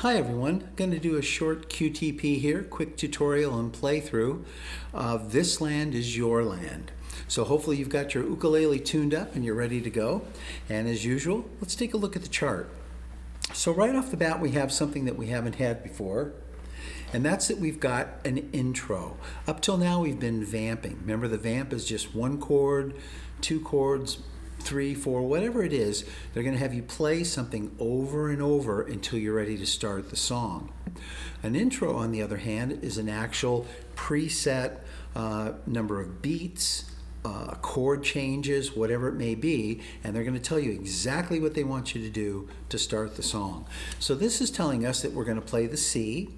Hi everyone, I'm going to do a short QTP here, quick tutorial and playthrough of This Land is Your Land. So hopefully you've got your ukulele tuned up and you're ready to go. And as usual, let's take a look at the chart. So right off the bat we have something that we haven't had before, and that's that we've got an intro. Up till now we've been vamping. Remember, the vamp is just one chord, two chords, 3, 4, whatever it is. They're going to have you play something over and over until you're ready to start the song. An intro, on the other hand, is an actual preset number of beats, chord changes, whatever it may be, and they're going to tell you exactly what they want you to do to start the song. So this is telling us that we're going to play the C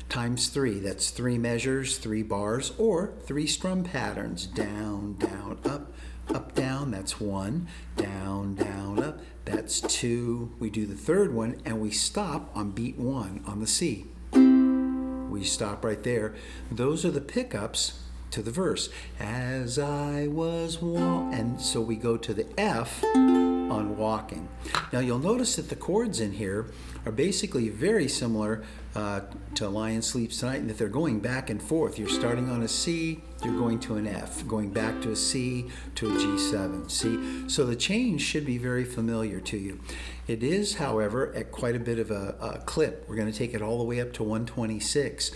times 3. That's 3 measures, 3 bars, or 3 strum patterns. Down, down, up, up, down, that's 1. Down, down, up, that's 2. We do the third one and we stop on beat 1 on the C. We stop right there. Those are the pickups to the verse. As I was and so we go to the F on walking. Now you'll notice that the chords in here are basically very similar to Lion Sleeps Tonight, and that they're going back and forth. You're starting on a C, you're going to an F, going back to a C, to a G7. See, so the change should be very familiar to you. It is, however, at quite a bit of a clip. We're going to take it all the way up to 126.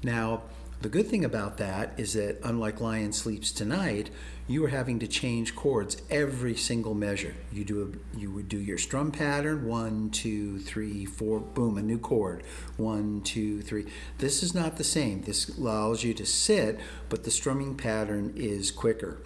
Now, the good thing about that is that, unlike Lion Sleeps Tonight, you are having to change chords every single measure. You would do your strum pattern, 1, 2, 3, 4, boom, a new chord, 1, 2, 3. This is not the same. This allows you to sit, but the strumming pattern is quicker.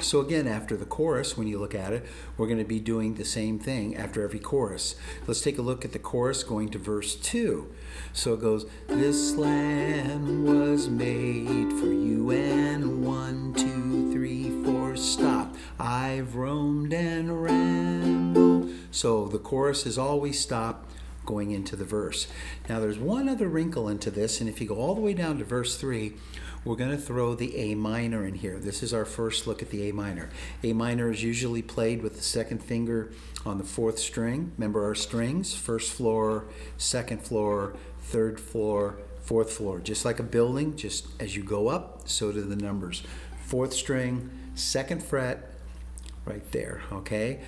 So again, after the chorus, when you look at it, we're going to be doing the same thing after every chorus. Let's take a look at the chorus going to verse 2. So it goes, this land was made for you, and 1, 2, 3, 4, stop. I've roamed and rambled. So the chorus is always stop going into the verse. Now there's one other wrinkle into this, and if you go all the way down to verse 3, we're going to throw the A minor in here. This is our first look at the A minor. A minor is usually played with the second finger on the 4th string. Remember our strings: 1st floor, 2nd floor, 3rd floor, 4th floor. Just like a building, just as you go up, so do the numbers. 4th string, 2nd fret, right there, okay?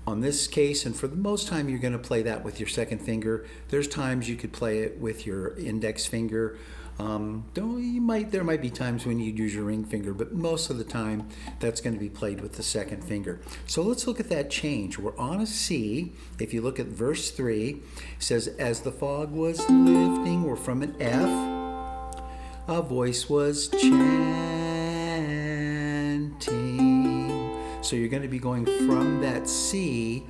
On this case, and for the most time, you're going to play that with your 2nd finger. There's times you could play it with your index finger. There might be times when you'd use your ring finger, but most of the time that's going to be played with the 2nd finger. So let's look at that change. We're on a C. If you look at verse 3, it says, as the fog was lifting. We're from an F. A voice was chanting. So you're going to be going from that C.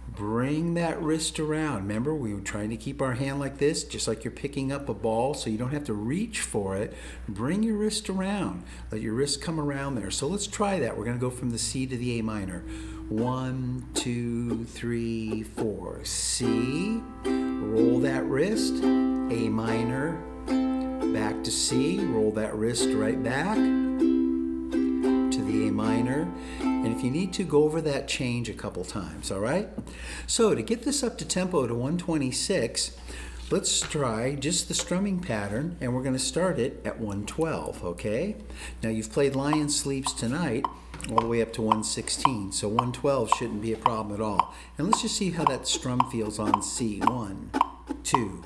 Bring that wrist around. Remember, we were trying to keep our hand like this, just like you're picking up a ball, so you don't have to reach for it. Bring your wrist around. Let your wrist come around there. So let's try that. We're going to go from the C to the A minor. 1, 2, 3, 4. C. Roll that wrist. A minor. Back to C. Roll that wrist right back to the A minor. And if you need to, go over that change a couple times, all right? So to get this up to tempo to 126, let's try just the strumming pattern, and we're going to start it at 112, okay? Now you've played Lion Sleeps Tonight all the way up to 116, so 112 shouldn't be a problem at all. And let's just see how that strum feels on C. 1, 2,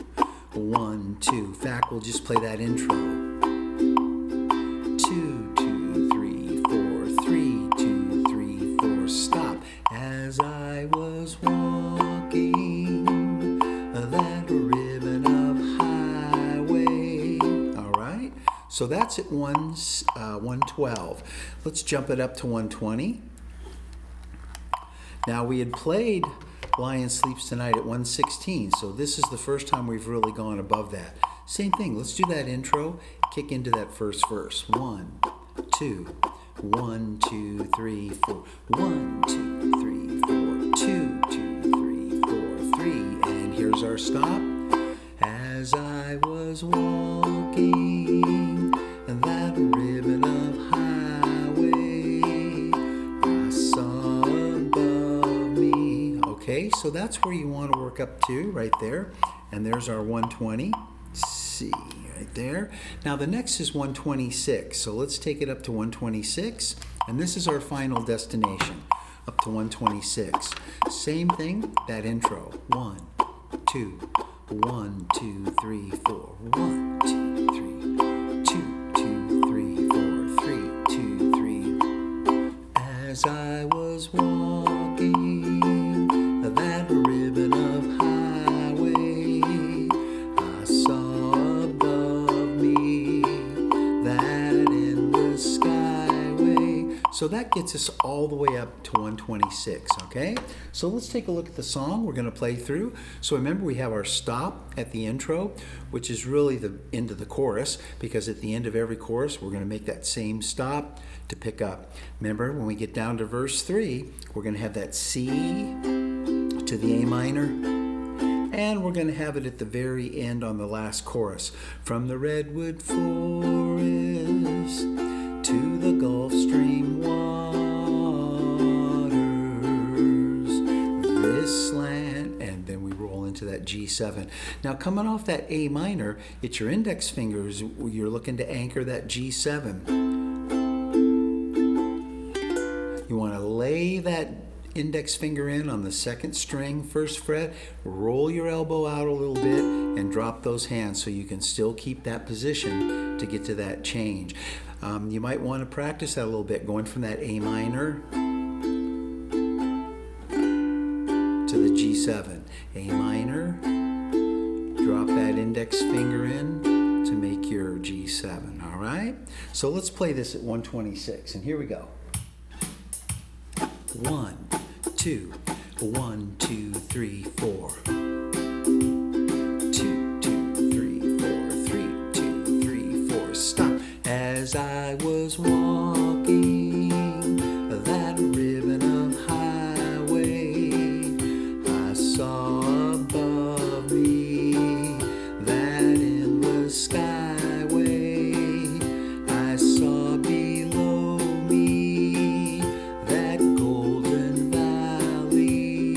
1, 2. In fact, we'll just play that intro. 2, 2, 3, 4, 3, 2, 3, 4, stop. As I was walking that ribbon of highway. All right, so that's at 112. Let's jump it up to 120. Now we had played Lion Sleeps Tonight at 116, so this is the first time we've really gone above that. Same thing, let's do that intro, kick into that first verse. 1, 2, 1, 2, 3, 4. 1, 2, 3, 4. 2, 2, 3, 4, 3. And here's our stop. As I was walking that ribbon of highway, I saw above me. Okay, so that's where you want to work up to, right there. And there's our 120. C right there. Now the next is 126. So let's take it up to 126. And this is our final destination, up to 126. Same thing, that intro. 1, 2, 1, 2, 3, 4. 1, 2, 3. 2, 2, 3, 4. 3, 2, 3. As I was walking that ribbon of highway, I saw above me that endless skyway. So that gets us all the way up to 126, okay? So let's take a look at the song we're going to play through. So remember, we have our stop at the intro, which is really the end of the chorus, because at the end of every chorus, we're going to make that same stop to pick up. Remember, when we get down to verse 3, we're going to have that C to the A minor, and we're going to have it at the very end on the last chorus. From the redwood forest to the Gulf Stream waters, this land, and then we roll into that G7. Now coming off that A minor, it's your index fingers, you're looking to anchor that G7. You want to lay that index finger in on the second string, first fret, roll your elbow out a little bit, and drop those hands so you can still keep that position to get to that change. You might want to practice that a little bit, going from that A minor to the G7. A minor, drop that index finger in to make your G7, all right? So let's play this at 126, and here we go. 1, 2, 1, 2, 3, 4. 2, 2, 3, 4. 3, 2, 3, 4. Stop. As I was walking that ribbon of highway, I saw above me that endless skyway. I saw below me that golden valley.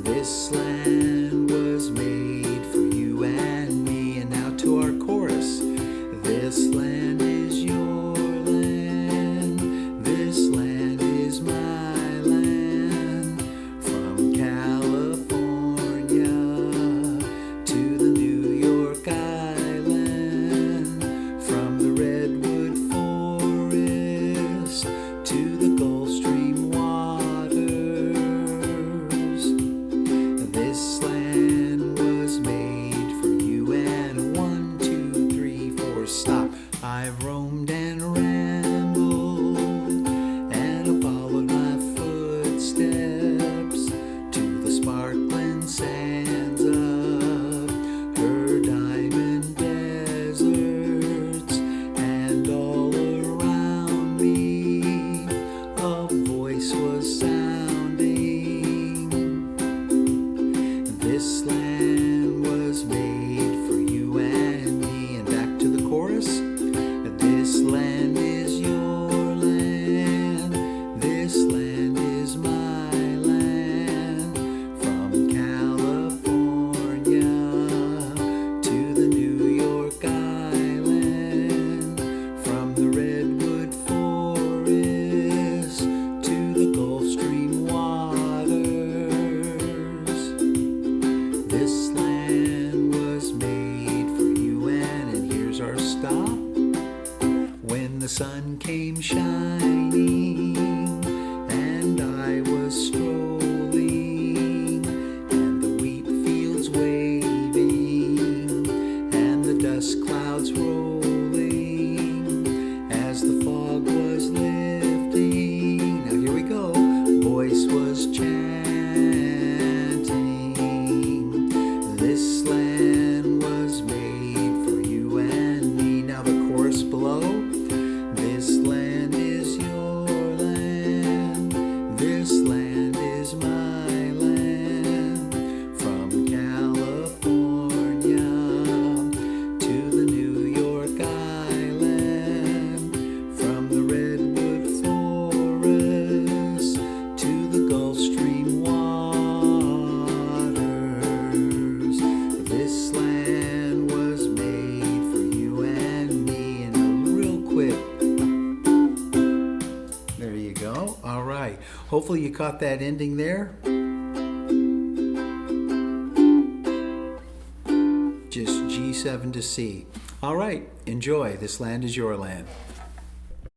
This land was made for you and me. And now to our chorus. This land is your land. This land is my land. From California to the New York Island. From the redwood forest to the Gulf Stream waters. This land was made for you and 1, 2, 3, 4. Stop. I've roamed and rambled and I followed my footsteps to the sparkling sands of her diamond deserts, and all around me a voice was sounding. This land was made for you and me. And back to the chorus. This land is your land. This land is my land. From California to the New York Island. From the redwood forest to the Gulf Stream waters. This land was made for you and here's our stop. When the sun came shining and I was strolling, and the wheat fields waving and the dust clouds rolling, as the fog was lifting, now here we go, voice was chanting. This land was made for you and me. Now the chorus below. This land Hopefully you caught that ending there. Just G7 to C. All right, enjoy. This land is your land.